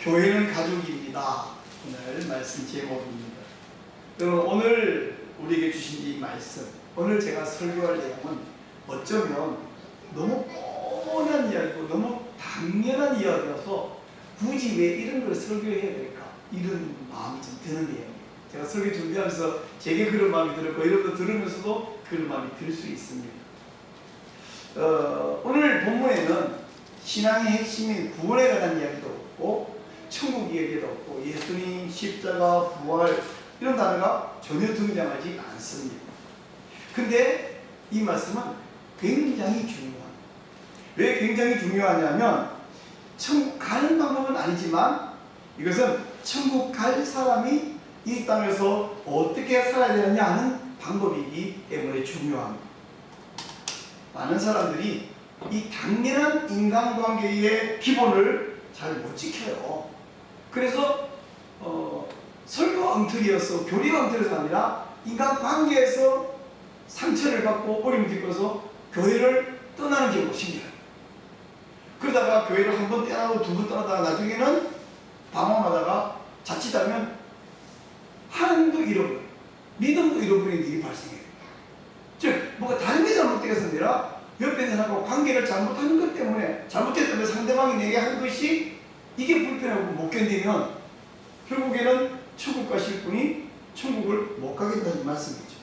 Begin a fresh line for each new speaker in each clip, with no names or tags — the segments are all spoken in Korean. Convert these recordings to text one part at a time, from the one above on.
교회는 가족입니다. 오늘 말씀 제목입니다. 오늘 우리에게 주신 이 말씀, 오늘 제가 설교할 내용은 어쩌면 너무 뻔한 이야기고 너무 당연한 이야기라서 굳이 왜 이런 걸 설교해야 될까, 이런 마음이 좀 드는 내용이에요. 제가 설교 준비하면서 제게 그런 마음이 들었고, 여러분도 들으면서도 그런 마음이 들 수 있습니다. 오늘 본문에는 신앙의 핵심인 구원에 관한 이야기도 없고, 천국 이야기도 없고, 예수님, 십자가, 부활 이런 단어가 전혀 등장하지 않습니다. 근데 이 말씀은 굉장히 중요합니다. 왜 굉장히 중요하냐면, 천국 가는 방법은 아니지만 이것은 천국 갈 사람이 이 땅에서 어떻게 살아야 되느냐 하는 방법이기 때문에 중요합니다. 많은 사람들이 이 당연한 인간관계의 기본을 잘 못 지켜요. 그래서 설교가 엉터리여서, 교리가 엉터리가 아니라 인간관계에서 상처를 받고 어려움을 겪어서 교회를 떠나는 경우가 생겨요. 그러다가 교회를 한 번 떠나고 두 번 떠나다가 나중에는 방황하다가 자칫하면 하나님도 잃어버려요. 믿음도 잃어버리는 일이 발생해요. 즉 뭐가 다른 게 잘못되어서 아니라 옆에 있는 사람과 관계를 잘못하는 것 때문에, 잘못했다면 상대방이 내게 한 것이 이게 불편하고 못 견디면 결국에는 천국 가실 분이 천국을 못 가겠다는 말씀이죠.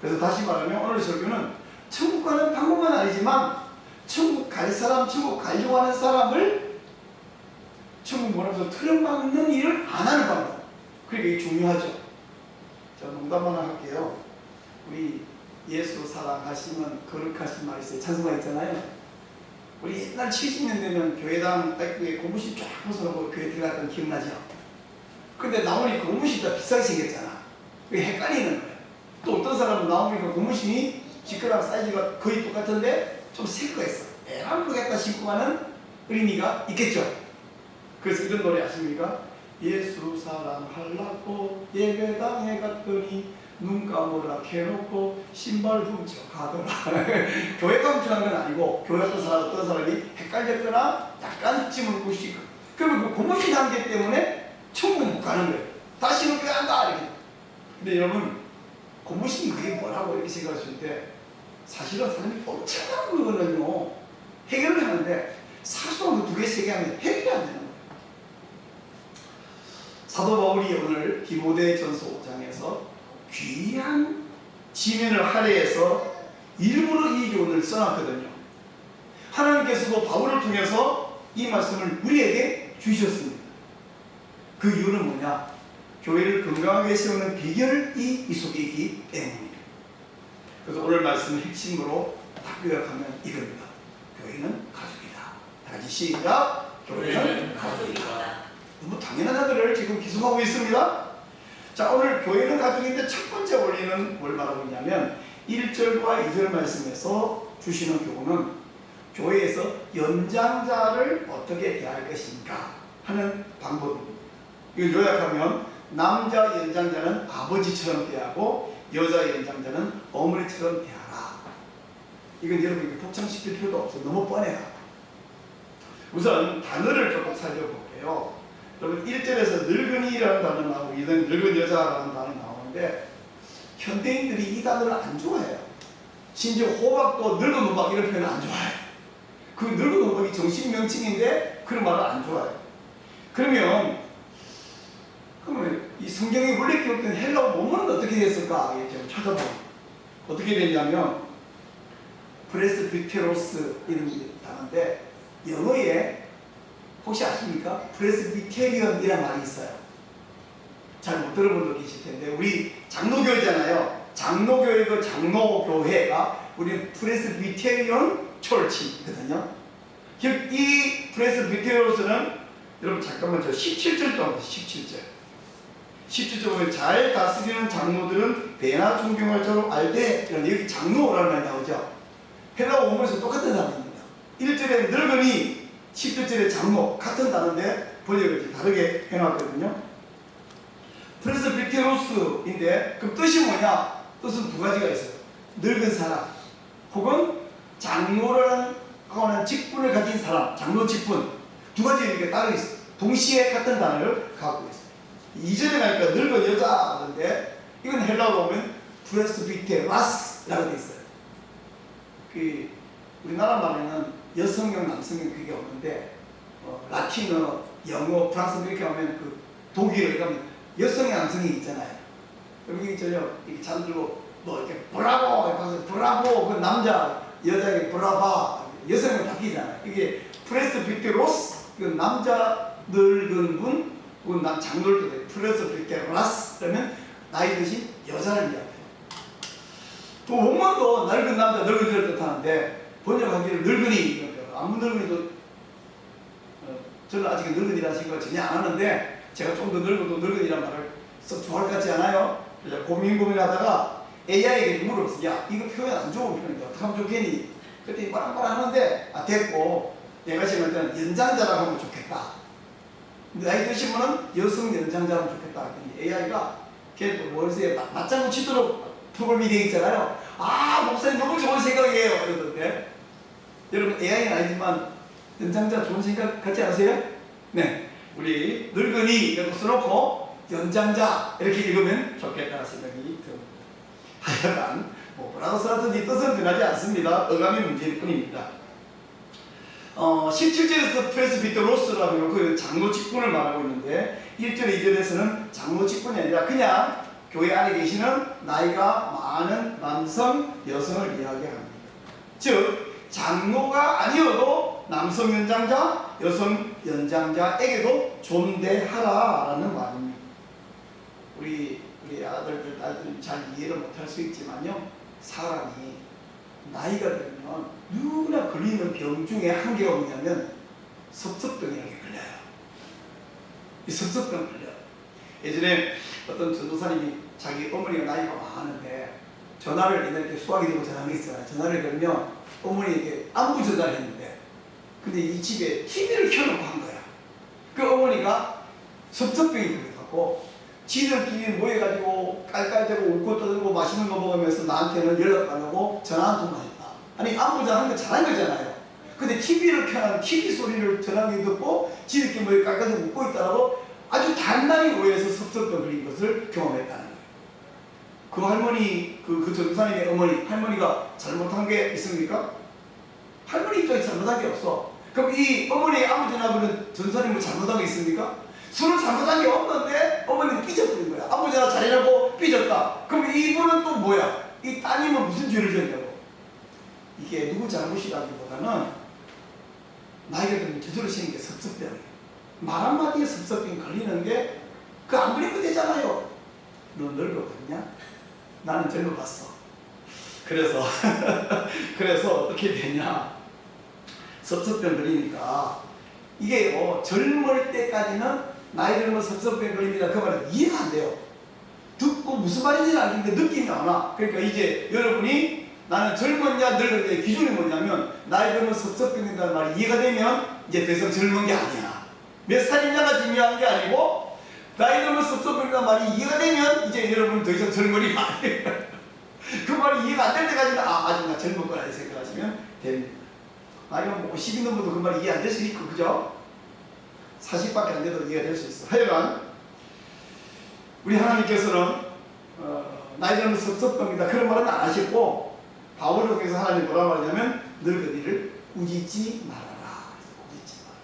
그래서 다시 말하면 오늘 설교는 천국 가는 방법은 아니지만 천국 갈 사람, 천국 가려고 하는 사람을 천국 문앞에서 틀어막는 일을 안 하는 방법, 그러니까 이게 중요하죠. 자, 농담 하나 할게요. 우리 예수 사랑하시면 거룩하신 말이 있어요. 찬송가 있잖아요. 우리 옛날 70년 되면 교회당 백구에 고무신 쫙 벗어놓고 교회 들어갔던 기억나죠? 근데 나오니까 고무신이 다 비싸게 생겼잖아. 그게 헷갈리는 거예요. 또 어떤 사람은 나오니까 고무신이 지그랑 사이즈가 거의 똑같은데 좀 셀 거 있어. 에라 모르겠다 싶고 하는 의미가 있겠죠. 그래서 이런 노래 아십니까? 예수 사랑하려고 예배당에 갔더니 눈 감으라 해놓고 신발 훔쳐 가더라. 교회가 훔쳐간 건 아니고, 교회 어떤 사람이 헷갈렸거나 약간 찜을 묻히고, 그러면 그 고무신 한계 때문에 천국 못 가는 거예요. 다시는 교회 안 가, 이렇게. 근데 여러분, 고무신이 그게 뭐라고 이렇게 생각하실 때, 사실은 사람이 엄청난 거거든요. 해결을 하는데 사소한 거 두 개, 세 개 하면 해결이 안 되는 거예요. 사도 바울이 오늘 디모데전서 5장에서 귀한 지면을 할애해서 일부러 이 교훈을 써놨거든요. 하나님께서도 바울을 통해서 이 말씀을 우리에게 주셨습니다. 그 이유는 뭐냐? 교회를 건강하게 세우는 비결이 이 속에 있기 때문입니다. 그래서 오늘 말씀을 핵심으로 딱 요약하면 이겁니다. 교회는 가족이다. 다 같이 시작! 교회는 가족이다. 너무 당연한 하들을 지금 기술하고 있습니다. 자, 오늘 교회는 가족인데 첫 번째 원리는 뭘 말하고 있냐면 1절과 2절 말씀에서 주시는 교훈은 교회에서 연장자를 어떻게 대할 것인가 하는 방법입니다. 이걸 요약하면 남자 연장자는 아버지처럼 대하고 여자 연장자는 어머니처럼 대하라. 이건 여러분에게 복창시킬 필요도 없어요. 너무 뻔해요. 우선 단어를 조금 살펴볼게요. 여러분 1절에서 늙은이라는 단어 나오고 늙은 여자라는 단어 나오는데 현대인들이 이 단어를 안 좋아해요. 심지어 호박도 늙은 호박 이런 표현을 안 좋아해요. 그 늙은 호박이 정신명칭인데 그런 말을 안 좋아해요. 그러면 이 성경에 원래 기록된 헬라어 원문은 어떻게 됐을까? 제가 찾아보면 어떻게 됐냐면 프레스비테로스 이런 단어인데 영어에 혹시 아십니까? 프레스비테리언이라는 말이 있어요. 잘 못 들어본 분 계실 텐데, 우리 장로교회잖아요. 장로교회 그 장로교회가 우리 프레스비테리언 철치거든요. 이 프레스비테리언스는 여러분 잠깐만 저 17절 좀 17절 보면 잘 다스리는 장로들은 배나 존경할 자로 알되, 여기 장로라는 말이 나오죠. 헬라어 원문에서 똑같은 단어입니다. 1절에 늙은이, 17절에 장로, 같은 단어인데 번역을 다르게 해놨거든요. 프레스비테로스인데 그 뜻이 뭐냐? 뜻은 두 가지가 있어요. 늙은 사람 혹은 장로라는 직분을 가진 사람, 장로 직분, 두 가지 이렇게 따로 있어요. 동시에 같은 단어를 갖고 있어요. 이전에 가니까 늙은 여자인데 이건 헬라어로 보면 프레스비테라스라고 되어 있어요. 그 우리나라 말에는 여성형, 남성형 그게 없는데 라틴어, 영어, 프랑스어 이렇게 하면 그 독일어 이렇게 하면 여성형, 남성형 있잖아요. 여기 전혀 이렇게 잠들고 뭐 이렇게 브라보 이렇게 브라보 그 남자 여자에게 브라바 여성형 바뀌잖아요. 이게 프레스비테로스 이건 남자 늙은 분 혹은 장돌도 돼. 프레스비테라스 그러면 나이 드신 여자를 이야기해요. 또 원문도 늙은 남자, 늙은 여자를 뜻하는데 번역하기를 늙은이, 아무 늙은이도 저는 아직 늙은이라는 생각을 전혀 안 하는데 제가 좀 더 늙어도 늙은이란 말을 썩 좋아할 것 같지 않아요? 그래서 고민하다가 AI에게 물어봤어요. 야, 이거 표현 안 좋은 표현인데 어떡하면 좋겠니? 그랬더니 빠랑빠랑 하는데 됐고 내가 지금 때는 연장자라고 하면 좋겠다. 나이 드신 분은 여성 연장자라면 좋겠다. AI가 걔 머릿속에 맞장구 치도록 프로그램이 되어 있잖아요. 목사님 너무 좋은 생각이에요. 그러던데 여러분 AI는 아니지만 연장자 좋은 생각 같지 않으세요? 네, 우리 늙은이 이렇게 써놓고 연장자 이렇게 읽으면 좋겠다는 생각이 듭니다. 하여간 뭐라고 써놨든지 뜻은 변하지 않습니다. 어감의 문제일 뿐입니다. 17절에서 프레스비테로스라고 그 장로 직분을 말하고 있는데 1절, 2절에서는 장로 직분이 아니라 그냥 교회 안에 계시는 나이가 많은 남성, 여성을 이야기합니다. 즉 장로가 아니어도 남성 연장자, 여성 연장자에게도 존대하라라는 말입니다. 우리 아들들, 딸들이 잘 이해를 못할 수 있지만요, 사람이 나이가 들면 누구나 걸리는 병 중에 한 개가 뭐냐면 섭섭병이라는 게 걸려요. 이 섭섭병 걸려요. 예전에 어떤 전도사님이 자기 어머니가 나이가 많은데 전화를 이렇게 수화기 들고 전화를 했어요. 전화를 걸면 어머니에게 안부 전화를 했는데 근데 이 집에 TV를 켜놓고 한 거야. 그 어머니가 섭섭병이 걸려갖고 지들끼리 모여가지고 깔깔대고 웃고 떠들고 맛있는 거 먹으면서 나한테는 연락 안 하고 전화 한 통만 했다. 아니 안부 전화하는 거 잘한 거잖아요. 근데 TV를 켜는 TV 소리를 전화기 듣고 지들끼리 모여 깔깔대고 웃고 있다라고 아주 단단히 오해해서 섭섭병 걸린 것을 경험했다는 거예요. 그 할머니, 그 전도사님의 어머니, 할머니가 잘못한 게 있습니까? 할머니 입장에 잘못한 게 없어. 그럼 이 어머니의 아무 전화부는 전도사님은 잘못한 게 있습니까? 서로 잘못한 게 없는데 어머니는 삐져버린 거야. 아무 전화 잘해라고 삐졌다. 그럼 이분은 또 뭐야? 이 따님은 무슨 죄를 졌냐고. 이게 누구 잘못이라기보다는 나이가 들면 저절로 생긴 게 섭섭병이에요. 말 한마디에 섭섭병 걸리는 게 그 안 걸리면 되잖아요. 너 늙어봤냐? 나는 젊어봤어. 그래서 어떻게 되냐? 섭섭병 걸리니까 이게 젊을 때까지는 나이 들면 섭섭병 걸립니다. 그 말은 이해가 안 돼요. 듣고 무슨 말인지는 알겠는데 느낌이 안 와. 그러니까 이제 여러분이 나는 젊었냐 늙었냐의 기준이 뭐냐면 나이 들면 섭섭병이라는 말이 이해가 되면 이제 더 이상 젊은 게 아니야. 몇 살이냐가 중요한 게 아니고 나이 들면 섭섭병이라는 말이 이해가 되면 이제 여러분 더 이상 젊은이가 아니에요. 그 말이 이해가 안 될 때까지는 아직 나 젊은 거라 생각하시면 됩니다. 나이가 50이 넘어도 그 말이 이해 안 될 수 있고 그죠? 40밖에 안 돼도 이해가 될 수 있어. 하여간 우리 하나님께서는 나이 들면 섭섭병이다 그런 말은 안 하셨고 바울을 통해서 하나님 뭐라 말하냐면 늙은이를 꾸짖지 말아라. 꾸짖지 마라.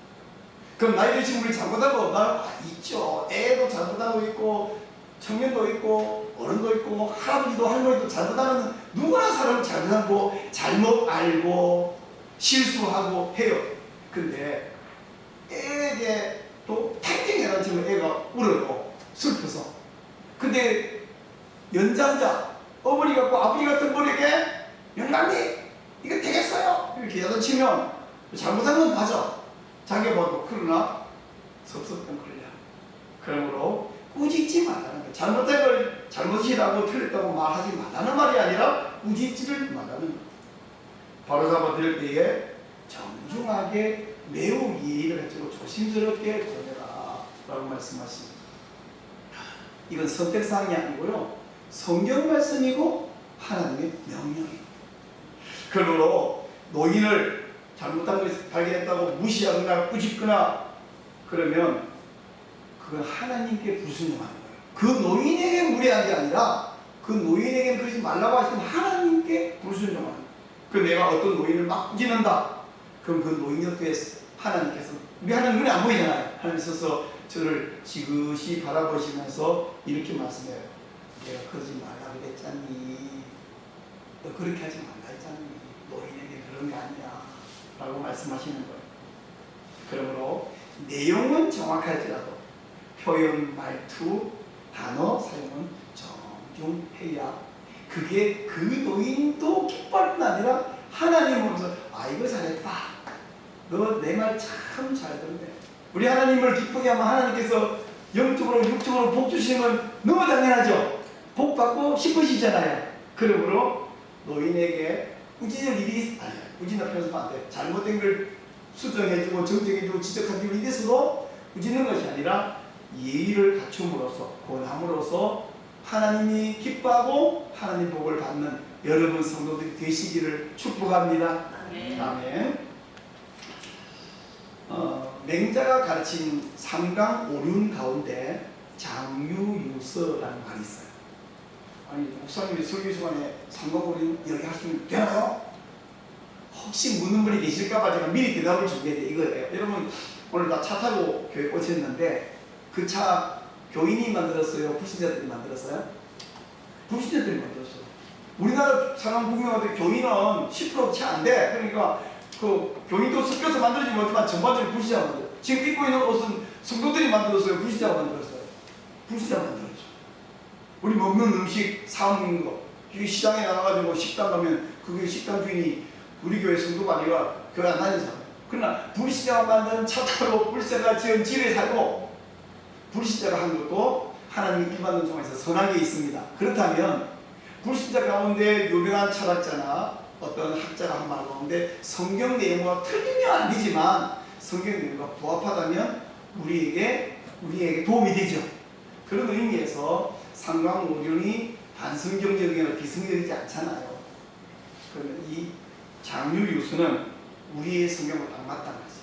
그럼 나이 드신 분이 잘못한 거 없나요? 있죠. 애도 잘못하고 있고 청년도 있고 어른도 있고 뭐 할아버지도 할머니도 잘못하는 누구나 사람은 잘못하고 잘못 알고 실수하고 해요. 근데 애에게 또 탱탱해라 지금 애가 울어요. 슬퍼서. 근데 연장자 어머니 같고 아버지 같은 분에게 영감님 이거 되겠어요 이렇게 야단치면 잘못한 건 맞아. 자기가 봐도. 그러나 섭섭한 걸려. 그러므로 꾸짖지 말라는 거예요. 잘못된 걸 잘못이라고 틀렸다고 말하지 말라는 말이 아니라 꾸짖지를 말라는 거예요. 바로잡아 드릴 때에 정중하게 매우 예의를 가지고 조심스럽게 전해라 라고 말씀하십니다. 이건 선택사항이 아니고요 성경 말씀이고 하나님의 명령입니다. 그러므로 노인을 잘못한 것을 발견했다고 무시하거나 꾸짖거나 그러면 그건 하나님께 불순종하는 거예요. 그 노인에게 무례한 게 아니라 그 노인에게 그러지 말라고 하시면 하나님께 불순종하는 거예요. 그 내가 어떤 노인을 막 꾸짖는다. 그럼 그 노인 옆에 하나님께서, 우리 하나님 눈에 안 보이잖아요. 하나님 서서 저를 지그시 바라보시면서 이렇게 말씀해요. 내가 그러지 말라 그랬잖니. 너 그렇게 하지 말라 했잖니. 노인에게 그런 게 아니야 라고 말씀하시는 거예요. 그러므로 내용은 정확할지라도 표현, 말투, 단어 사용은 정중해야 그게 그 노인도 기뻐할 뿐 아니라 하나님으로서 아 이거 잘했다. 너 내 말 참 잘 듣네. 우리 하나님을 기쁘게 하면 하나님께서 영적으로 육적으로 복 주시는 건 너무 당연하죠. 복 받고 싶으시잖아요. 그러므로 노인에게 꾸짖을 일이 아니야. 꾸짖는 편에서 안 돼. 잘못된 걸 수정해주고 정정해주고 지적하기 위해서도 꾸짖는 것이 아니라 예의를 갖춤으로써 권함으로써 하나님이 기뻐하고 하나님 복을 받는 여러분 성도들이 되시기를 축복합니다. 아멘. 맹자가 가르친 삼강오륜 가운데 장유유서라는 말이 있어요. 아니 목사님이 설교 시간에 삼강오륜 이야기하시면 되나요? 혹시 묻는 분이 계실까봐 제가 미리 대답을 준비해야 돼 이거예요. 여러분 오늘 나 차 타고 교회 오셨는데 그 차 교인이 만들었어요? 불신자들이 만들었어요? 불신자들이 만들었어요. 우리나라 사람 구경하는데 교인은 10% 채 안 돼. 그러니까 그 교인도 섞여서 만들어지지 못하지만 전반적으로 불신자가 만들어요. 지금 입고 있는 옷은 성도들이 만들었어요? 불신자가 만들었어요? 불신자가 만들었죠. 우리 먹는 음식 사 먹는 거 시장에 나가가지고 식당 가면 그게 식당 주인이 우리 교회 성도가 아니라 교회 안 다니는 사람. 그러나 불신자가 만든 차 타고 불신자가 지은 집에 살고 불신자가 한 것도 하나님이 일반론 중에서 선한 게 있습니다. 그렇다면 불신자 가운데 유명한 철학자나 어떤 학자가 한 말 가운데 성경 내용과 틀리면 안 되지만 성경 내용과 부합하다면 우리에게 도움이 되죠. 그런 의미에서 삼강오륜이 반성경적이거나 비성경이지 않잖아요. 그러면 이 장유유서는 우리의 성경과 딱 맞다는 거지.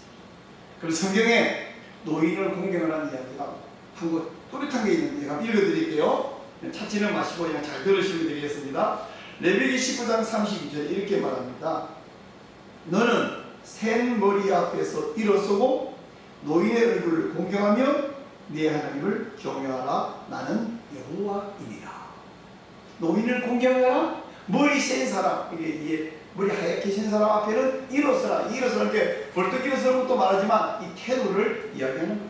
그럼 성경에 노인을 공경하는 이야기가 한 것 또렷한 게 있는데 제가 읽어드릴게요. 찾지는 마시고 그냥 잘 들으시면 되겠습니다. 레위기 19장 32절 이렇게 말합니다. 너는 센 머리 앞에서 일어서고 노인의 얼굴을 공경하며 네 하나님을 경외하라. 나는 여호와이니라. 노인을 공경하라. 머리 센 사람, 이게 머리 하얗게 센 사람 앞에는 일어서라. 이렇게 벌떡 일어서는 것도 말하지만 이 태도를 이야기하는 거죠.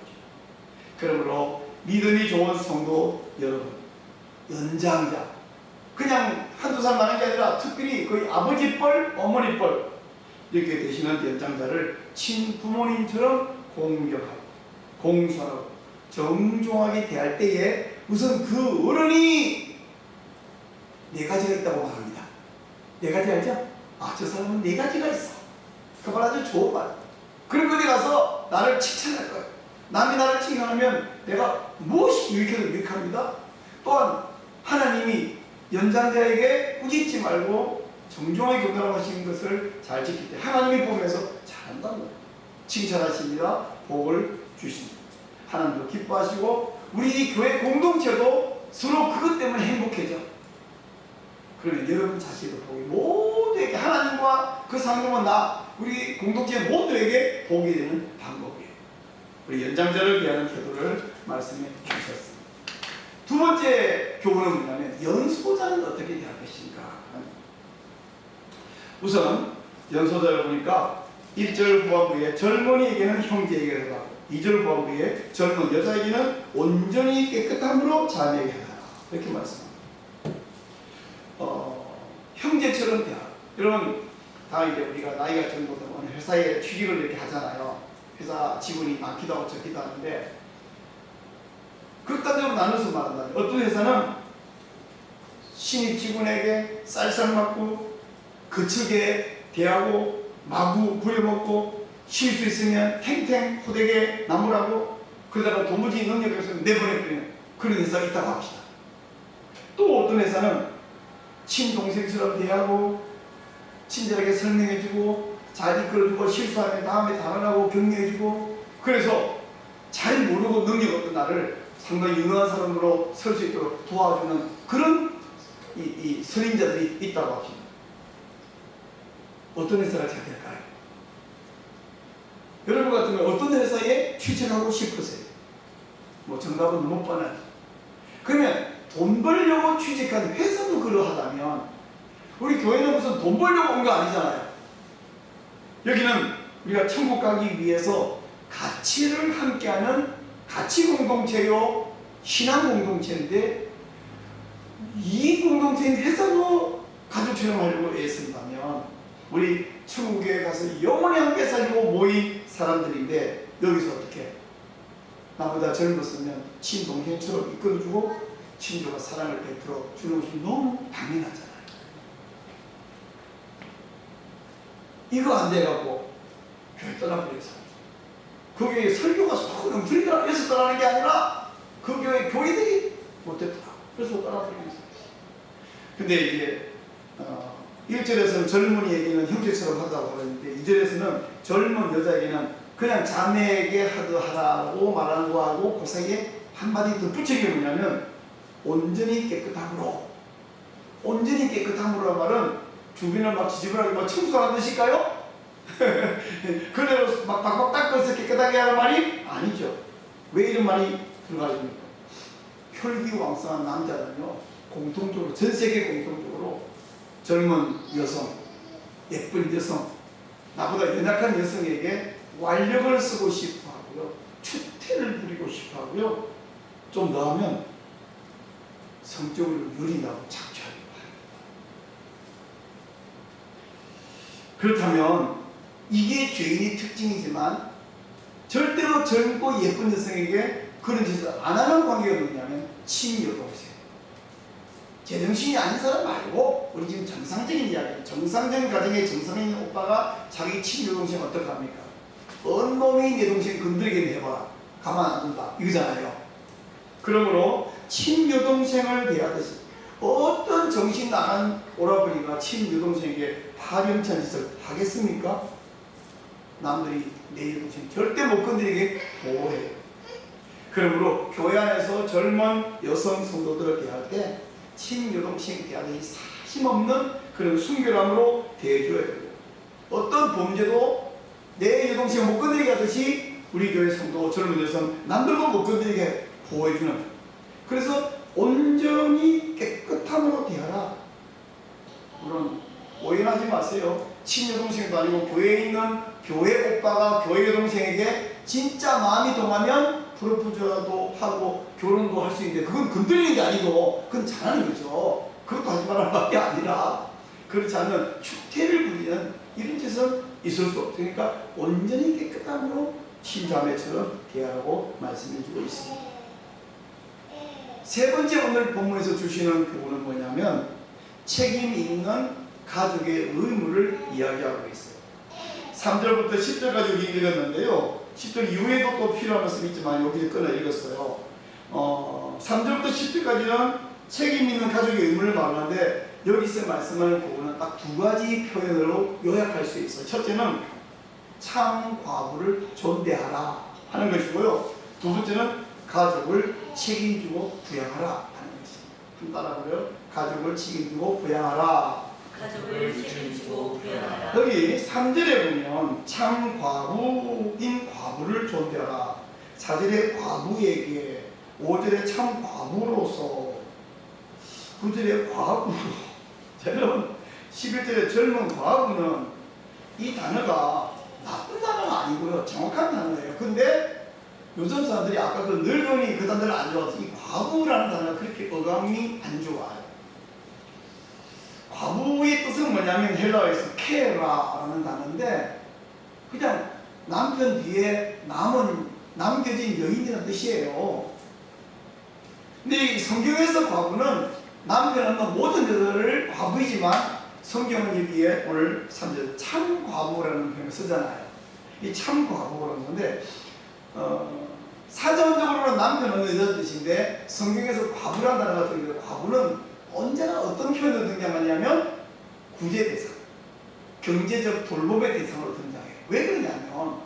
그러므로 믿음이 좋은 성도 여러분, 연장자, 그냥 한두 살 많은 게 아니라 특별히 거의 아버지 뻘, 어머니 뻘 이렇게 되시는 연장자를 친부모님처럼 공경하고 공손하고 정중하게 대할 때에 우선 그 어른이 네 가지가 있다고 말합니다. 네 가지 알죠? 아, 저 사람은 네 가지가 있어. 그 말 아주 좋은 말. 그런 곳에 가서 나를 칭찬할 거예요. 남이 나를 칭찬하면 내가 무엇이 유익해도 유익합니다. 또한 하나님이 연장자에게 꾸짖지 말고 정중하게 교훈하시는 것을 잘 지킬 때 하나님이 보면서 잘한다는 거예요. 칭찬하십니다. 복을 주십니다. 하나님도 기뻐하시고 우리 교회 공동체도 서로 그것 때문에 행복해져. 그러면 여러분 자신도 복이 모두에게 하나님과 그 상대는 우리 공동체 모두에게 복이 되는 방법이에요. 우리 연장자를 위한 태도를 말씀해 주셨습니다. 두 번째 교훈은 뭐냐면 연소자는 어떻게 대할 것인가. 우선 연소자를 보니까 1절 후반부에 젊은이에게는 형제에게 하라. 2절 후반부에 젊은 여자에게는 온전히 깨끗함으로 자매에게 하라. 이렇게 말씀합니다. 형제처럼 대하라. 여러분 다 이제 우리가 나이가 들고서 회사에 취직을 이렇게 하잖아요. 회사 직원이 많기도 하고 적기도 하는데 극단적으로 나눠서 말한다면 어떤 회사는 신입 직원에게 쌀쌀 맞고 거칠게 대하고 마구 부려먹고 쉴 수 있으면 탱탱 호되게 나무라고 그러다가 도무지 능력이 없으면 내보내버리는 그런 회사가 있다고 합시다. 또 어떤 회사는 친동생처럼 대하고 친절하게 설명해주고 잘 이끌어주고 실수하면 다음에 달아나고 격려해주고 그래서 잘 모르고 능력 없던 나를 상당히 유능한 사람으로 설 수 있도록 도와주는 그런 이 선임자들이 있다고 합니다. 어떤 회사가 잘 될까요? 여러분 같으면 어떤 회사에 취직하고 싶으세요? 뭐 정답은 너무 뻔하죠. 그러면 돈 벌려고 취직한 회사도 그러하다면 우리 교회는 무슨 돈 벌려고 온 거 아니잖아요. 여기는 우리가 천국 가기 위해서 가치를 함께하는 가치 공동체요, 신앙 공동체인데 이 공동체인 회사도 가족처럼 하려고 애쓴다면 우리 천국에 가서 영원히 함께 살려고 모인 사람들인데 여기서 어떻게 나보다 젊었으면 친동생처럼 이끌어주고 친구가 사랑을 베풀어 주는 것이 너무 당연하잖아요. 이거 안 돼갖고 교회 떠나버려서 그 교회 설교가 쏙 넘치더라. 그래서 떠나는 게 아니라 그 교회 교회들이 못됐더라. 그래서 떠나버리면서. 근데 이게 1절에서는 젊은이에게는 형제처럼 하다고 하는데 2절에서는 젊은 여자에게는 그냥 자매에게 하라고 말하는 거하고 그 사이에 한마디 더 붙이는 게 뭐냐면 온전히 깨끗함으로. 온전히 깨끗함으로란 말은 주변을 막 지저분하게 막 청소하는 뜻일까요? 그대로 막 박박 닦아서 깨끗하게 하는 말이 아니죠. 왜 이런 말이 들어가십니까? 혈기왕성한 남자는요 공통적으로 전 세계 공통적으로 젊은 여성, 예쁜 여성, 나보다 연약한 여성에게 완력을 쓰고 싶어 하고요, 추태를 부리고 싶어 하고요, 좀 더 하면 성적으로 유린하고 착취하기도 합니다. 그렇다면 이게 죄인의 특징이지만 절대로 젊고 예쁜 여성에게 그런 짓을 안 하는 관계가 뭐냐면 친여동생. 제정신이 아닌 사람 말고 우리 지금 정상적인 이야기예요. 정상적인 가정의 정상인 오빠가 자기 친여동생 어떻게 합니까? 언 놈이 내 동생 건드리게 해봐라. 가만 안 둔다. 이거잖아요. 그러므로 친여동생을 대하듯이 어떤 정신 나간 오라버니가 친여동생에게 파렴치한 짓을 하겠습니까? 남들이 내 여동생 절대 못 건드리게 보호해요. 그러므로 교회 안에서 젊은 여성 성도들을 대할 때 친여동생 대하듯이 사심없는 그런 순결함으로 대해줘야 되고 어떤 범죄도 내 여동생 못 건드리게 하듯이 우리 교회 성도 젊은 여성 남들도 못 건드리게 보호해주는, 그래서 온전히 깨끗함으로 대하라. 물론 오해하지 마세요. 친여동생도 아니고 교회에 있는 교회 오빠가 교회 여동생에게 진짜 마음이 동하면 프로포즈라도 하고 결혼도 할 수 있는데 그건 건드리는 게 아니고 그건 잘하는 거죠. 그것도 하지 말라는 말이 아니라 그렇지 않은 축태를 부리는 이런 짓은 있을 수 없으니까 온전히 깨끗함으로 친자매처럼 대하라고 말씀해 주고 있습니다. 세 번째 오늘 본문에서 주시는 교훈은 뭐냐면 책임 있는 가족의 의무를 이야기하고 있어요. 3절부터 10절까지 우리 읽었는데요. 10절 이후에도 또 필요한 말씀이 있지만 여기서 끊어 읽었어요. 3절부터 10절까지는 책임 있는 가족의 의무를 말하는데 여기서 말씀하는 교훈은 딱 두 가지 표현으로 요약할 수 있어요. 첫째는 참 과부를 존대하라 하는 것이고요. 두 번째는 가족을 책임지고 부양하라 하는 것입니다. 한 따라하고요. 가족을 책임지고 부양하라.
가족을 책임지고 부양하라.
여기 3절에 보면 참 과부인 과부를 존대하라. 4절에 과부에게, 5절에 참 과부로서, 9절에 과부. 여러분 11절에 젊은 과부는 이 단어가 나쁜 단어가 아니고요. 정확한 단어예요. 근데 요즘 사람들이 아까 그 늙은이 그 단어를 안 좋아해서 이 과부라는 단어가 그렇게 어감이 안 좋아요. 과부의 뜻은 뭐냐면 헬라어에서 케라라는 단어인데 그냥 남편 뒤에 남겨진 여인이라는 뜻이에요. 근데 이 성경에서 과부는 남편 없는 모든 여자를 과부이지만 성경은 여기에 오늘 3절 참 과부라는 표현을 쓰잖아요. 이 참 과부라는 건데 사전적으로는 남편 없는 여자 뜻인데 성경에서 과부라는 단어가 들어있는데 과부는 언제나 어떤 표현으로 등장하냐면 구제 대상, 경제적 돌봄의 대상으로 등장해요. 왜 그러냐면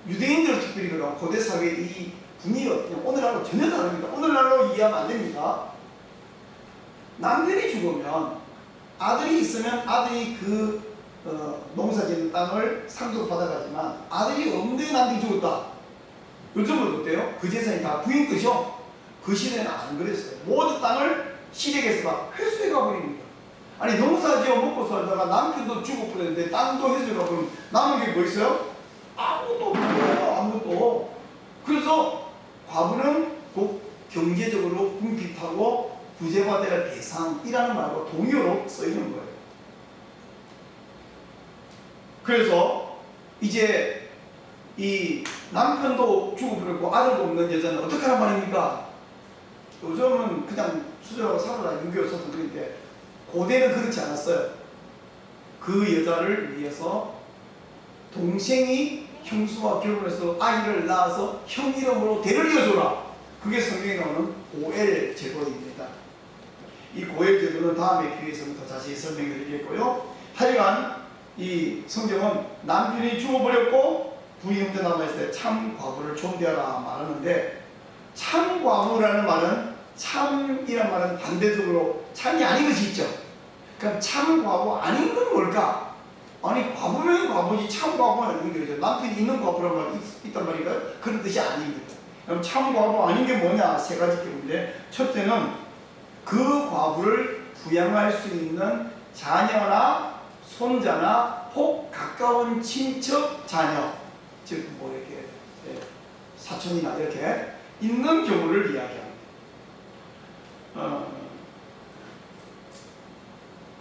유대인들 특별히 그런 고대 사회의 이 분위기가 그냥 오늘날로 전혀 다릅니다. 오늘날로 이해하면 안 됩니다. 남편이 죽으면 아들이 있으면 아들이 그 농사짓는 땅을 상속을 받아가지만 아들이 없는데 남편이 죽었다. 요즘은 어때요? 그 재산이 다 부인 것이요. 그 시대는 안 그랬어요. 모든 땅을 시댁에서 다 회수해 가버립니다. 아니 농사지어 먹고 살다가 남편도 죽어버렸는데 땅도 회수해 가버리면 남은 게 뭐 있어요? 아무것도 없어요. 아무것도. 그래서 과부는 곧 경제적으로 궁핍하고 구제받아야 할 대상이라는 말과 동의어로 써있는 거예요. 그래서 이제 이 남편도 죽어버렸고 아들도 없는 여자는 어떻게 하란 말입니까? 요즘은 그냥 수저하고 살아라 유교 써서 그런데 고대는 그렇지 않았어요. 그 여자를 위해서 동생이 형수와 결혼해서 아이를 낳아서 형 이름으로 대를 이어줘라. 그게 성경에 나오는 고엘 제도입니다. 이 고엘 제도는 다음에 기회에서 더 자세히 설명해 드리겠고요. 하여간 이 성경은 남편이 죽어버렸고 부인 혼자 남아있을 때 참 과부를 존대하라 말하는데, 참 과부라는 말은 참이란 말은 반대적으로 참이 아닌 것이 있죠. 그럼 참 과부 아닌 건 뭘까? 아니 과부면 과부지 참 과부는 아닌 거죠. 남편이 있는 과부란 말이 있단 말인가요? 그런 뜻이 아닙니다. 그럼 참 과부 아닌 게 뭐냐? 세 가지 기본인데, 첫째는 그 과부를 부양할 수 있는 자녀나 손자나 혹 가까운 친척 자녀, 즉 뭐 이렇게 사촌이나 이렇게 있는 경우를 이야기합니다.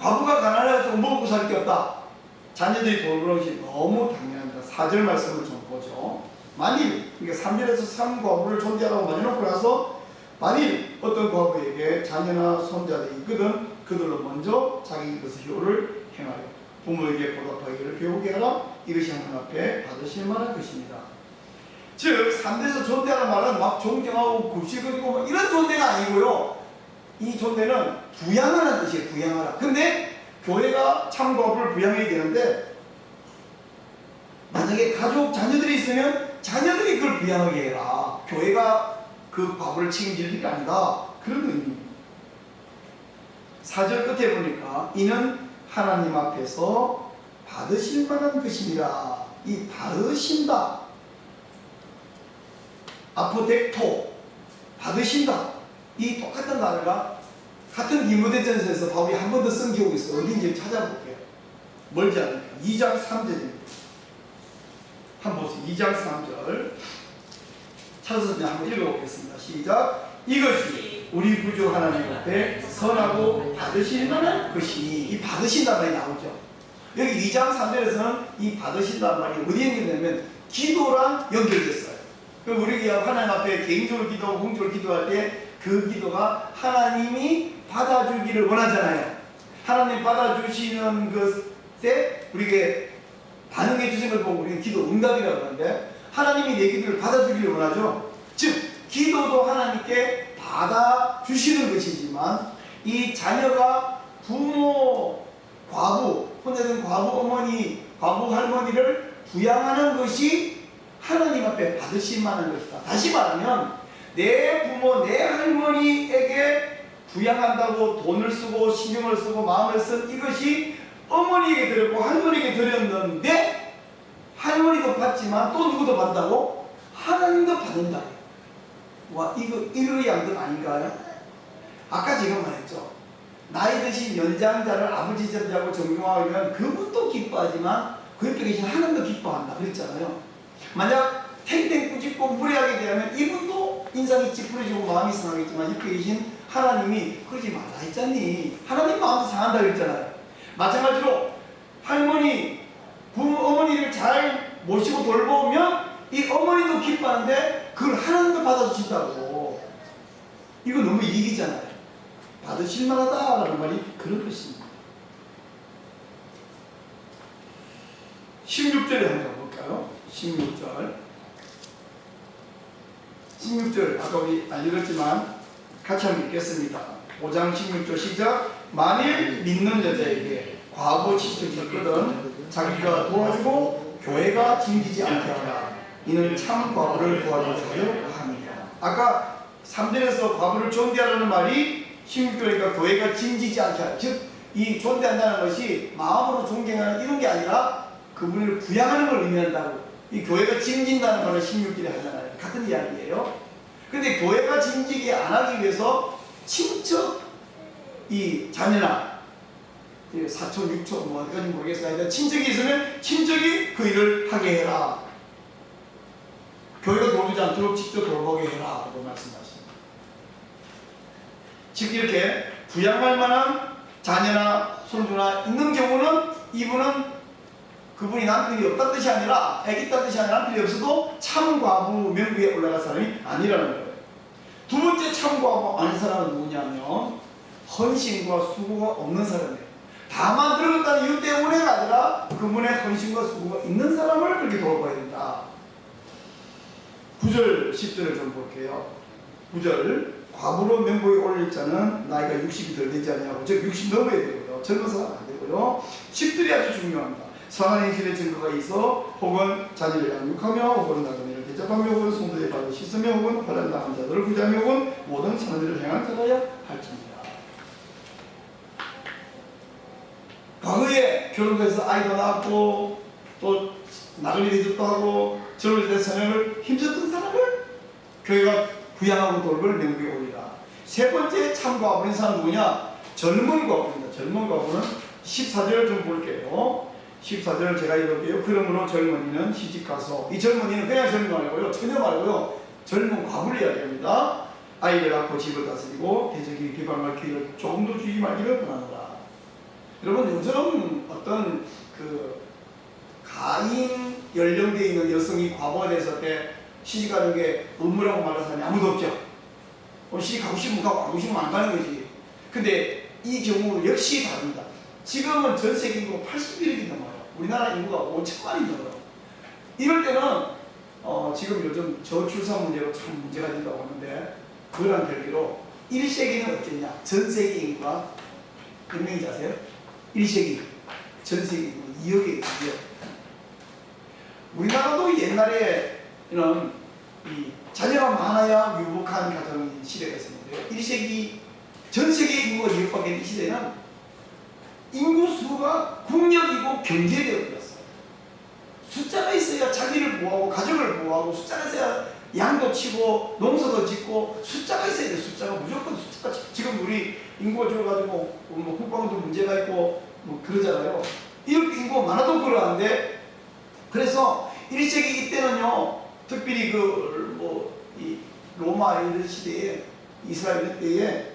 과부가 가난해서 먹고 살 게 없다. 자녀들이 돌보는 것이 너무 당연합니다. 4절 말씀을 좀 보죠. 만일, 그러니까 3절에서 3과부를 존재하라고 말해놓고 나서 만일 어떤 과부에게 자녀나 손자들이 있거든 그들로 먼저 자기 것의 효를 행하여 부모에게 보답하기를 배우게 하라. 이것이 하나님 앞에 받으실 만한 것입니다. 즉 3대에서 존대하는 말은 막 존경하고 굽실거리고 뭐 이런 존대가 아니고요. 이 존대는 부양하는 뜻이에요. 부양하라. 근데 교회가 참 과부를 부양해야 되는데, 만약에 가족 자녀들이 있으면 자녀들이 그걸 부양하게 해라. 교회가 그 과부를 책임질 일이 아니다. 그런 의미입니다. 4절 끝에 보니까 이는 하나님 앞에서 받으실 만한 것입니다. 이 받으신다, 아포덱토, 받으신다, 이 똑같은 단어가 같은 디모데전서에서 바울이 한 번 더 쓴 기억이 있어요. 어딘지 찾아볼게요. 멀지 않으니까 2장 3절입니다. 한번 보세요. 2장 3절 찾아서 그냥 한번 읽어보겠습니다. 시작. 이것이 우리 구주 하나님 앞에 선하고 받으실 만한 것이니, 이 받으신다는 말이 나오죠. 여기 2장 3절에서는 이 받으신다는 말이 어디에 있냐면 기도랑 연결됐어요. 우리가 하나님 앞에 개인적으로 기도하고 공적으로 기도할 때 그 기도가 하나님이 받아주기를 원하잖아요. 하나님 받아주시는 것에 우리가 반응해 주신 걸 보고 우리는 기도 응답이라고 하는데, 하나님이 내 기도를 받아주기를 원하죠. 즉 기도도 하나님께 받아주시는 것이지만, 이 자녀가 부모, 과부, 혼자된 과부 어머니, 과부 할머니를 부양하는 것이 하나님 앞에 받으실 만한 것이다. 다시 말하면 내 부모, 내 할머니에게 부양한다고 돈을 쓰고 신경을 쓰고 마음을 쓴 이것이 어머니에게 드렸고 할머니에게 드렸는데, 할머니도 받지만 또 누구도 받는다고? 하나님도 받는다. 와, 이거 일의양득 아닌가요? 아까 제가 말했죠. 나이 드신 연장자를 아버지 자하고 존경하면 그분도 기뻐하지만 그 옆에 계신 하나님도 기뻐한다 그랬잖아요. 만약 탱탱 꾸짖고 무례하게 대하면 이분도 인상이 찌푸려지고 마음이 상하겠지만 옆에 계신 하나님이 그러지 말라 했잖니. 하나님 마음도 상한다 그랬잖아요. 마찬가지로 할머니, 부모, 어머니를 잘 모시고 돌보면 이 어머니도 기뻐하는데 그걸 하나님도 받아주신다고. 이거 너무 이익이잖아요. 받으실 만하다라는 말이 그런 것입니다. 16절에 한번 볼까요? 16절 아까 우리 안 읽었지만 같이 한번 읽겠습니다. 5장 16절 시작. 만일 믿는 여자에게 과부 친척이 있거든 자기가 도와주고 교회가 짐지지 않게 하라. 이는 참 과부를 구하고자 하려 합니다. 아까 3절에서 과부를 존대하라는 말이 16절이니까 교회가 짐지지 않게 하라. 즉, 이 존대한다는 것이 마음으로 존경하는 이런 게 아니라 그분을 부양하는 걸 의미한다고. 이 교회가 짐진다는 말을 16절에 하잖아요. 같은 이야기예요. 근데 교회가 짐지게 안 하기 위해서 친척 이 자녀나 사촌, 육촌 뭐 어디까지 모르겠어요. 친척이 있으면 친척이 그 일을 하게 해라. 교회가 돌보지 않도록 직접 돌보게 해라 라고 말씀하십니다. 즉 이렇게 부양할 만한 자녀나 손주나 있는 경우는 이분은 그분이 남편이 없다는 뜻이 아니라 애기 있다는 뜻이 아니라 남편이 없어도 참 과부 명부에 올라갈 사람이 아니라는 거예요. 두 번째 참 과부 아닌 사람은 누구냐면 헌신과 수고가 없는 사람이에요. 다만 늙었다는 이유 때문에가 아니라 그분의 헌신과 수고가 있는 사람을 그렇게 돌봐야 된다. 9절 10절을 좀 볼게요. 9절 과부로 명부에 올릴 자는 나이가 60이 덜 되지 않냐고, 즉 60 넘어야 되고요. 젊은 사람 안 되고요. 10절이 아주 중요합니다. 선한 행실의 증거가 있어 혹은 자녀를 양육하며 혹은 나그네를 대접하며 혹은 성도의 발을 씻으며 혹은 환난당한 자들을 구제하며 혹은 모든 선한 일을 행한 자라야 할지니라. 과거에 결혼해서 아이도 낳았고 또 나그네 대접도 하고 젊을 때 사명을 힘줬던 사람을 교회가 부양하고 돌볼 명부에 올리라. 세 번째 참 과부인 사람은 누구냐? 젊은 과부입니다. 젊은 과부는 14절 좀 볼게요. 14절 제가 읽을게요. 그러므로 젊은이는 시집가서, 이 젊은이는 그냥 젊은 거 말고요, 처녀 말고요, 젊은 과부를 이야기합니다. 아이를 낳고 집을 다스리고 대적이 비방할 기회를 조금도 주지 말기를 권하노라. 여러분, 요즘 어떤 그 가임 연령대에 있는 여성이 과부가 됐을 때 시집가는 게 의무라고 말하는 사람이 아무도 없죠. 시집가고 싶으면 가고 안 가고 싶으면 안 가는 거지. 근데 이 경우 역시 다릅니다. 지금은 전 세계 인구가 81억이 넘어요. 우리나라 인구가 5천만이 넘어요. 이럴 때는 지금 요즘 저출산 문제로 참 문제가 된다고 하는데, 그거랑 별개로 1세기는 어땠냐? 전 세계 인구가 몇 명인지 아세요? 1세기 전 세계 인구 2억이에요. 2억. 우리나라도 옛날에는 이 자녀가 많아야 유복한 가정인 시대가 있었는데요. 1세기 전 세계 인구가 2억밖에 되는 시대는 인구 수가 국력이고 경제력이었어요. 숫자가 있어야 자기를 보호하고 가족을 보호하고, 숫자가 있어야 양도 치고 농사도 짓고, 숫자가 있어야 돼. 숫자가 무조건 숫자가. 지금 우리 인구가 줄어가지고 뭐 국방도 문제가 있고 뭐 그러잖아요. 이렇게 인구가 많아도 그러한데, 그래서 1세기 이때는요, 특별히 이 로마 이런 시대에, 이스라엘 때에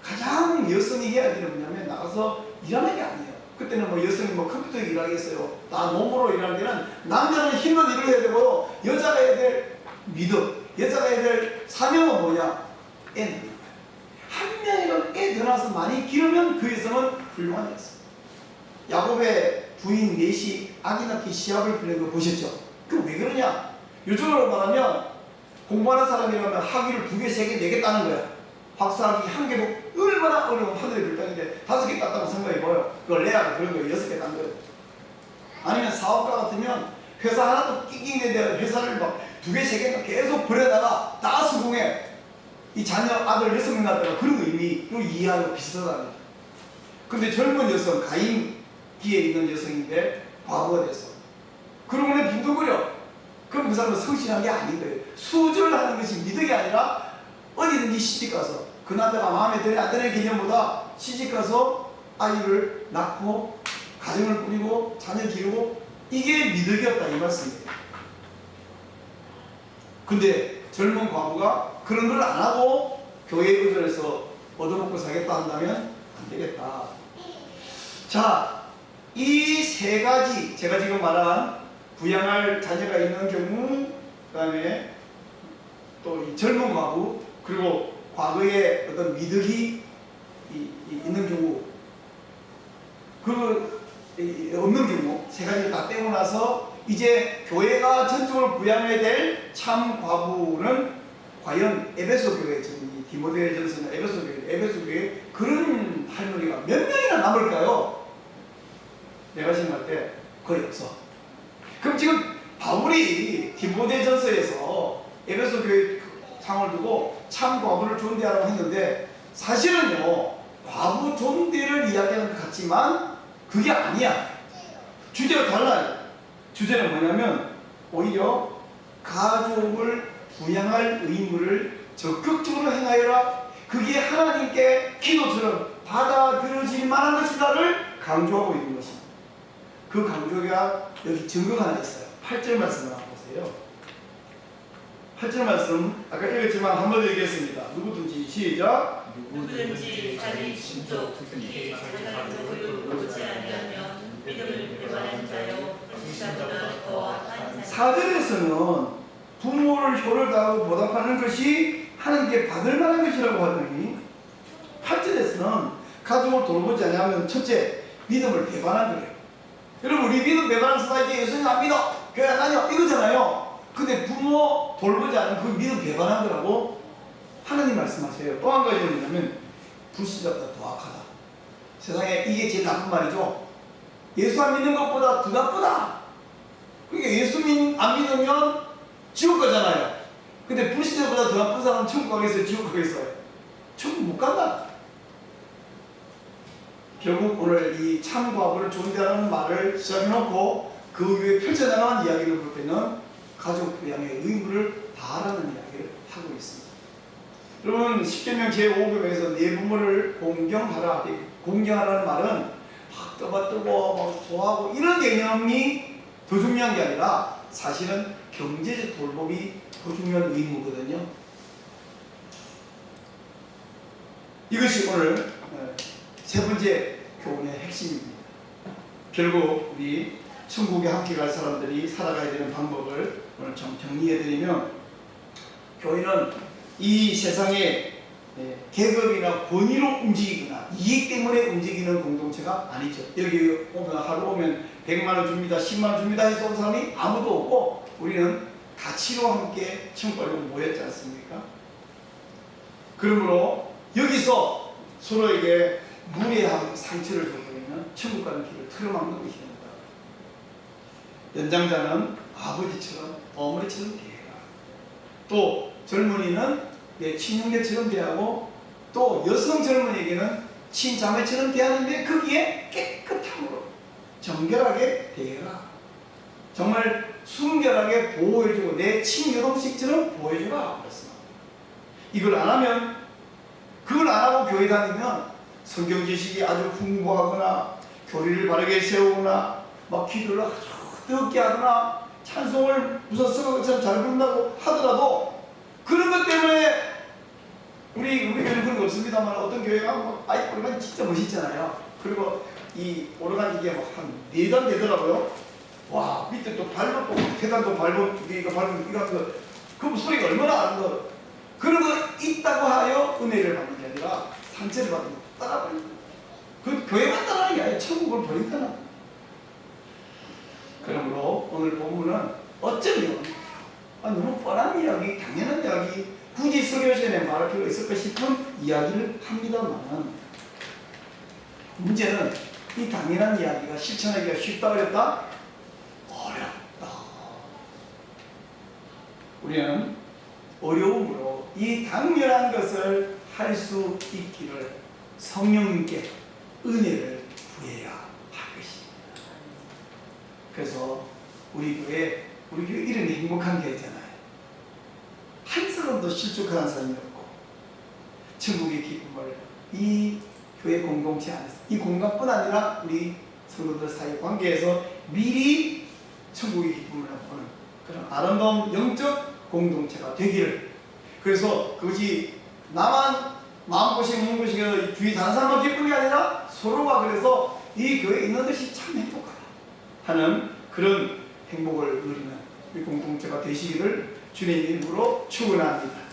가장 여성이 해야 되는 뭐냐면 나가서 일하는 게 아니에요. 그때는 뭐 여성이 뭐 컴퓨터 일하겠어요. 다 몸으로 일하는 데는 남자는 힘든 일을 해야 되고, 여자가 해야 될 믿음, 여자가 해야 될 사명은 뭐냐? 애 낳는 거예요. 한 명이라도 애 더 낳아서 많이 기르면 그 여성은 훌륭한 여성. 야곱의 부인 넷이 아기 낳기 시합을 벌인 거 보셨죠? 그 왜 그러냐? 요즘으로 말하면 공부하는 사람이라면 학위를 2개, 3개 내겠다는 거야. 박사학위 1개도 얼마나 어려운 하늘의 별따기인데 5개 땄다고 생각해봐요. 그걸 내야 그런 거예요. 6개 딴 거예요. 아니면 사업가 같으면 회사 하나도 끼끼는데 회사를 막 2개, 3개 계속 벌여다가 다 수긍해. 이 자녀 아들 6명 낳았다가 그런 의미로 이해하고 비슷하다. 근데 젊은 여성, 가임기에 있는 여성인데 과부가 됐어. 그러면 빈둥거려. 그럼 그 사람은 성실한 게 아닌 거예요. 수절하는 것이 믿음이 아니라 어디든지 시집가서, 그 남자가 마음에 드는 안 드는 개념보다 시집가서 아이를 낳고 가정을 꾸리고 자녀 기르고, 이게 미덕이었다 이 말씀이에요. 근데 젊은 과부가 그런 걸 안 하고 교회에 의존해서 얻어먹고 살겠다 한다면 안 되겠다. 자, 이 세 가지 제가 지금 말한 부양할 자녀가 있는 경우, 그 다음에 또 이 젊은 과부, 그리고 과거에 어떤 미덕이 있는 경우, 없는 경우, 세 가지 다 떼고 나서 이제 교회가 전적으로 부양해야 될 참 과부는 과연 에베소 교회, 지금 디모데전서나 에베소 교회 그런 할머니가 몇 명이나 남을까요? 내가 생각할 때 거의 없어. 그럼 지금 바울이 디모데전서에서 에베소 교회 상을 두고 참 과부를 존대하라고 했는데 사실은요 과부 존대를 이야기하는 것 같지만 그게 아니야. 주제가 달라요. 주제는 뭐냐면 오히려 가족을 부양할 의무를 적극적으로 행하여라. 그게 하나님께 기도처럼 받아들여질 만한 것이다를 강조하고 있는 것입니다. 그 강조가 여기 증거가 하나 있어요. 8절 말씀을 한번 보세요. 8절 말씀 아까 읽었지만 한 번 더 읽겠습니다. 누구든지 시작.
누구든지 자기 친족 특히 자기 가족을 돕지 아니하면 믿음을 배반한 자요 불신자보다 더한 사.
4절에서는 부모를 효를 다하고 보답하는 것이 하나님께 받을 만한 것이라고 하더니 8절에서는 가족을 돌보지 않으면 첫째 믿음을 배반한 거예요. 여러분 우리 믿음 배반한 사람이 예수님 안 믿어 교회 안 다녀 이거잖아요. 근데 부모 돌보지 않으면 그 믿음 배반한 거라고 하나님 말씀하세요. 또 한 가지는 뭐냐면 불신자보다 더 악하다. 세상에 이게 제일 나쁜 말이죠. 예수 안 믿는 것보다 더 나쁘다. 그러니까 예수 안 믿으면 지옥 가잖아요. 근데 불신자보다 더 나쁜 사람은 천국 가겠어요? 지옥 가겠어요? 천국 못 간다. 결국 오늘 이 참과부를 존대하는 말을 시작해놓고 그 위에 펼쳐나가는 이야기를 볼 때는 가족 부양의 의무를 다하라는 이야기를 하고 있습니다. 여러분 10계명 제5교에서 내 부모를 공경하라. 공경하라는 말은 막 떠받들고 막 좋아하고 이런 개념이 더 중요한 게 아니라 사실은 경제적 돌봄이 더 중요한 의무거든요. 이것이 오늘 세 번째 교훈의 핵심입니다. 결국 우리 천국에 함께 갈 사람들이 살아가야 되는 방법을 오늘 좀 정리해드리면 교회는 이 세상에 계급이나 권위로 움직이거나 이익 때문에 움직이는 공동체가 아니죠. 여기 오면 하루 오면 100만원 줍니다 10만원 줍니다 해서 온 사람이 아무도 없고 우리는 가치로 함께 천국에 모였지 않습니까? 그러므로 여기서 서로에게 무례한 상처를 줘버리면 천국 가는 길을 틀어막는 것이 됩니다. 연장자는 아버지처럼 어머니처럼 대해라. 또 젊은이는 내 친형제처럼 대하고 또 여성 젊은이에게는 친자매처럼 대하는데 거기에 깨끗함으로 정결하게 대해라. 정말 순결하게 보호해주고 내 친여동생처럼 보호해주라. 이걸 안 하면 그걸 안 하고 교회 다니면 성경 지식이 아주 풍부하거나 교리를 바르게 세우거나 막 기도를 아주 뜨겁게 하거나 찬송을 무슨 성경처럼 잘 부른다고 하더라도 그런 것 때문에 우리 교회는 그런 거 없습니다만 어떤 교회가 뭐 오르간 진짜 멋있잖아요. 그리고 이 오르간 이게 막 한 4단 되더라고요. 와 밑에 또 밟고 계단도 밟고 이거 밟고 이거 같은 거 그 소리가 얼마나 아름다워. 그런 거 있다고 하여 은혜를 받는 게 아니라 상처를 받는 거 따라버리는 거. 그 교회만 따라하는 게 아니라 천국을 버린다는 거. 그러므로 오늘 본문은 어쩌면 너무 뻔한 이야기, 당연한 이야기, 굳이 설교시간에 말할 필요가 있을까 싶은 이야기를 합니다만 문제는 이 당연한 이야기가 실천하기가 쉽다 어렵다? 어렵다. 우리는 어려움으로 이 당연한 것을 할 수 있기를 성령님께 은혜를 구해야 할 것입니다. 그래서 우리 교회 이름이 행복한 교회잖아요. 한 사람도 실족하는 사람이 없고 천국의 기쁨을 이 교회 공동체 안에서 이 공간뿐 아니라 우리 성도들 사이 관계에서 미리 천국의 기쁨을 보는 그런 아름다운 영적 공동체가 되기를. 그래서 그것이 나만 마음고생 몸고생 주위 다른 사람만 기쁜 게 아니라 서로가 그래서 이 교회에 있는 것이 참 행복하다 하는 그런 행복을 누리는 이 공동체가 되시기를 주님 이름으로 축원합니다.